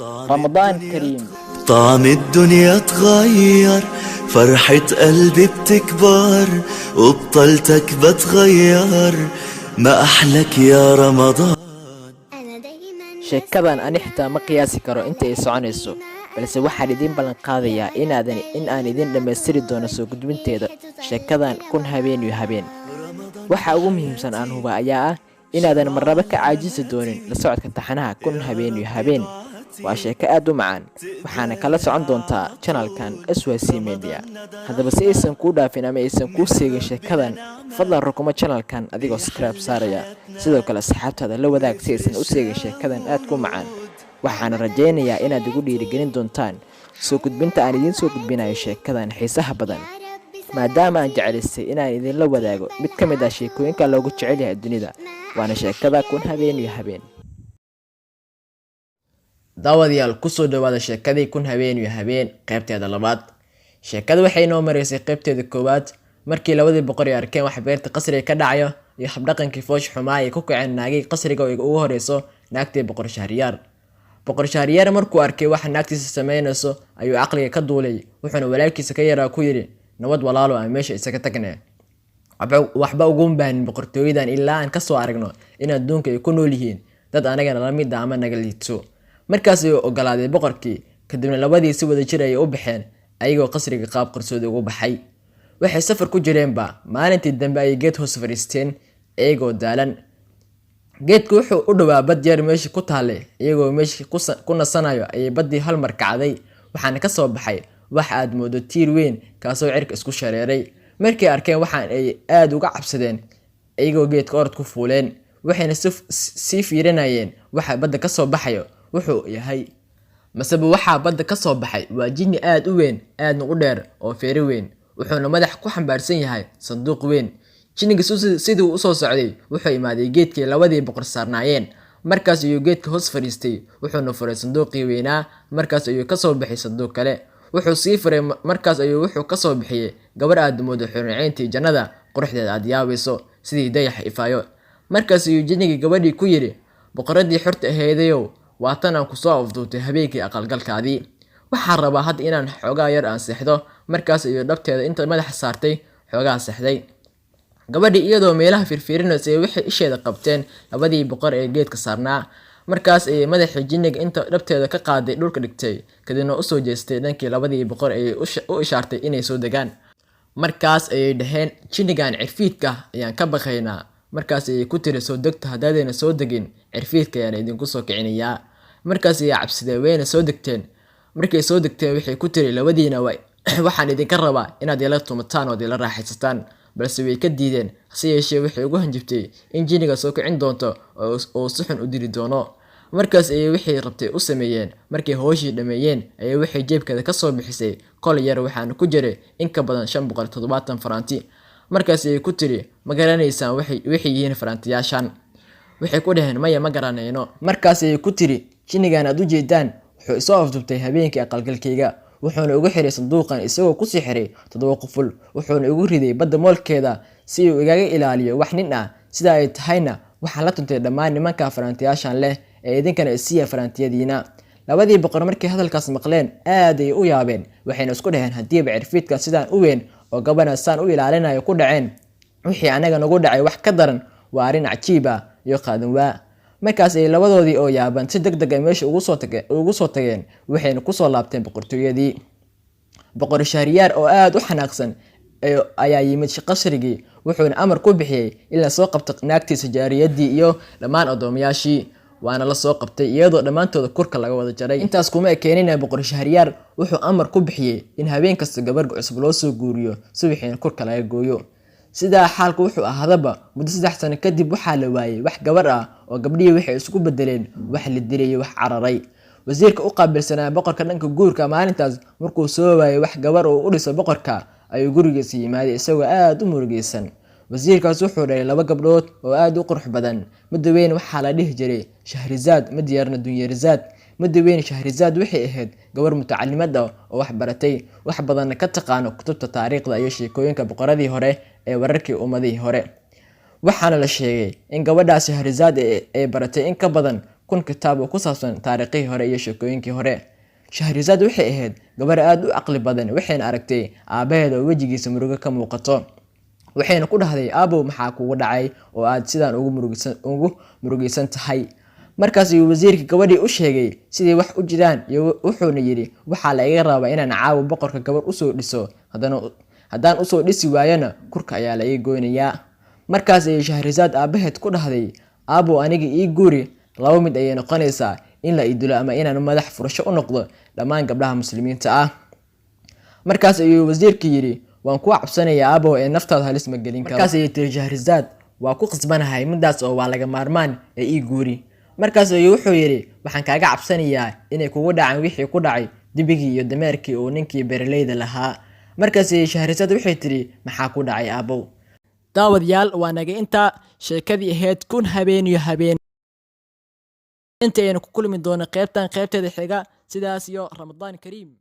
رمضان كريم. طعم الدنيا اتغير، فرحة قلبي بتكبر وبطلتك بتغير، ما أحلك يا رمضان. sheekadan ani xitaa ma qiyaasi karo inta ay soconayso, balse waxaan idin ballan qaadayaa in aan idin dhammaystiri doono soo gudbinteeda sheekadan kun habeen iyo habeen. waxa ugu muhiimsan aan huba ayaa ah inaadan marnaba ka caajisi doonin la socodka taxanaha kun habeen iyo habeen. waa sheeko aad u macaan, waxaana kala socon doontaa channelkan SYC Media. haddaba si aysan kuu dhaafin ama aysan kuu seegin sheekadan, fadlan rukuma channelkan adigoo subscribe saaraya, sidoo kale asxaabtaada la wadaag si aysan u seegin sheekadan aad ku macaan. waxaana rajaynayaa inaad igu dhiirigelin doontaan soo gudbinta aan idiin soo gudbinayo sheekadan xiisaha badan, maadaama aan jeclaystay inaan idinla wadaago mid ka mid ah sheekooyinka loogu jecel yahay dunida, waana sheekada kun habeen iyo habeen. daawadayaal kusoo dhawaada sheekadii kun habeen iyo habeen qaybteeda labaad. sheekada waxay noo maraysay qaybteeda koowaad markii labadii boqor ay arkeen wax beerta qasriga ka dhacayo iyo habdhaqankii foosh xumaa ay ku kaceen naagii qasriga oo ugu horeyso naagtii boqor Shahriyaar. boqor Shahriyaar markuu arkay waxa naagtiisa sameynayso ayuu aqliga ka duulay, wuxuuna walaalkiisa ka yaraa ku yiri nabad walaalo aan meesha isaga tagnaa, waxba ugu baahan boqortooyadan ilaa aan ka soo aragno in adduunka ay ku nool yihiin dad anagana la mid ah ama naga liito. markaas ayuu ogolaaday boqorkii, kadibna labadii si wada jir ay u baxeen ayagoo qasriga qaab qarsoodi ugu baxay. waxay safar ku jireenba maalintii dambe ay geed hoos fariisteen ayagoo daalan. geedku wuxuu u dhawaa bad yar meeshii ku taale, iyagoo meeshii ku nasanayo ayay baddii hal mar kacday, waxaana ka soo baxay wax aad moodo tiir weyn kaasoo cirka isku shareeray. markay arkeen waxaan ay aad uga cabsadeen, iyagoo geedka orod ku fuuleen, waxayna sii fiirinayeen waxa badda ka soo baxayo wuxuu yahay. masaba waxaa badda ka soo baxay waa jinni aad u weyn, aadna u dheer oo feeri weyn, wuxuuna madax ku xambaarsan yahay sanduuq weyn. jinniga siduu u soo socday wuxuu imaaday geedkii labadii boqor saarnaayeen. markaas ayuu geedka hoos fariistay, wuxuuna furay sanduuqii weynaa. markaas ayuu ka soo bixiyay sanduuq kale, wuxuu sii furay. markaas ayuu wuxuu ka soo bixiyay gabar aad moodo xurniceyntii jannada, quruxdeeda aad yaabayso sidii dayax ifaayo. markaas ayuu jinnigii gabadhii ku yiri, boqoradii xorta ahaydayow, waatan aan ku soo afduubtay habeenkii aqalgalkaadii, waxaan rabaa hadda inaan xoogaa yar aan seexdo. markaas ayuu dhabteeda inta madaxa saartay xoogaa seexday. gabadhii iyadoo meelaha firfiirinaysa ee waxay isheeda qabteen labadii boqor ee geedka saarnaa. markaas ayay madaxii jinniga inta dhabteeda ka qaaday dhulka dhigtay, kadibna usoo jeestay dhankii labadii boqor ee u ishaartay inay soo degaan. markaas ayay dhaheen, jinnigan cirfiidka ayaan ka baqaynaa. markaas ayay ku tiri, soo degta, haddaadayna soo degin cirfiidka ayaan idinku soo kicinayaa. markaas ayay cabsideen, wayna soo degteen. markay soo degteen waxay ku tiri, labadiina waxaan idinka rabaa inaad ila tumataan oo ila raaxaysataan, balse way ka diideen. hase yeeshee waxay ugu hanjibtay in jinniga soo kicin doonto oo si xun u dili doono. markaas ayay wixii rabtay u sameeyeen. markay hooshii dhameeyeen ayay waxay jeebkeeda ka soo bixisay kol yar, waxaana ku jiray in ka badan 570 faraanti. markaas ayay ku tiri, ma garanaysaan waxay yihiin faraantiyaashan? waxay ku dhaheen, maya ma garanayno. markaas ayay ku tiri, jinnigan aad u jeedaan wuxuu isoo afduubtay habeenkii aqalgalkayga, wuxuuna ugu xiray sanduuqan isagoo ku sii xiray 7 quful, wuxuuna ugu riday badda moolkeeda si uu igaga ilaaliyo wax nin ah. sida ay tahayna waxaan la tuntay dhammaan nimanka faraantiyaashan leh ee idinkana isiya faraantiyadiina. labadii boqor markay hadalkaas maqleen aad ay u yaabeen, waxayna isku dhaheen, hadiiba cirfiidka sidaan u weyn oo gabadha saan u ilaalinayo ku dhaceen, wixii anaga nagu dhacay wax ka daran waa arrin cajiib ah iyo qaadan waa. markaas ay labadoodii oo yaaban si degdeg ah meesha ugu soo tageen, waxayna ku soo laabteen boqortooyadii. boqor Shahriyaar oo aad u xanaaqsan ayaa yimid qasrigii, wuxuuna amar ku bixiyay in la soo qabto naagtiisa jaariyadii iyo dhammaan addoomayaashii, waana la soo qabtay iyadoo dhammaantooda kurka laga wada jaray. intaas kuma ekeenina boqor Shahriyaar wuxuu amar ku bixiyay in habeen kasta gabar cusub loo soo guuriyo si wixiina kurka laga gooyo. sidaa xaalku wuxuu ahaadaba muddo 3 sano kadib waxaa la waayay wax gabar ah oo gabdhihii waxay isku bedeleen wax la dilay wax cararay. wasiirka u qaabilsanaa boqorka dhanka guurka maalintaas markuu soo waayay wax gabar oo u dhiso boqorka ayuu gurigiisa yimaaday isagoo aad u murugaysan. wasiirkaas wuxuu dhalay 2 gabdhood oo aad u qurux badan. mid weyn waxaa la dhihi jiray Shahrizaad, mid yarna Dunyarizaad. mid weyn Shahrizaad waxay ahayd gabar mutacallimad ah oo wax baratay, wax badan ka taqaan kutubta taariikhda iyo sheekooyinka boqoradii hore ee wararkii ummadii hore. waxaana la sheegay in gabadhaasi Shahrizaad ay baratay in ka badan kun kitaab oo ku saabsan taariikhii hore iyo sheekooyinkii hore. Shahrazad waxay ahayd gabar aad u caqli badan, waxayna aragtay aabaheed oo wejigiisa murugo ka muuqato. Waxayna ku dhahday, "Aabow, maxaa kugu dhacay oo aad sidaan ugu murugaysan tahay?" Markaas ayuu wasiirka gabadhii u sheegay sidii wax u jiraan iyo wuxuuna yidhi, "Waxaa la iga rabaa inaan caawa boqorka gabar usoo dhiso, haddaan usoo dhisi waayana kurka ayaa la ii goynayaa." Markaas ayay Shahrazad aabaheed ku dhahday, "Aabow, aniga ii guuri, laba mid ayay noqonaysaa, in la ii dilo ama inaan madax furasho u noqdo dhammaan gabdhaha muslimiinta ah." Markaas ayuu wasiirka yidhi, "Waan ku cabsanayaa aabow, ee naftaada halis ma gelin karo." Markaas ayay tiri Shahrazad, "Waa ku qasbanahay midaas oo waa laga maarmaan ee ii guuri." Markaas ayuu wuxuu yidhi, "Waxaan kaaga cabsanayaa inay kugu dhacaan wixii ku dhacay dibigii iyo dameerkii oo ninkii beeraleyda lahaa." Markaas ayay Shahrazad waxay tiri, "Maxaa ku dhacay aabow?" Daawadayaal, waa naga intaa sheekadii ahayd kun habeen iyo habeen. Inta aynu ku kulmi doono qaybteeda xiga, sidaas iyo Ramadaan Kariim.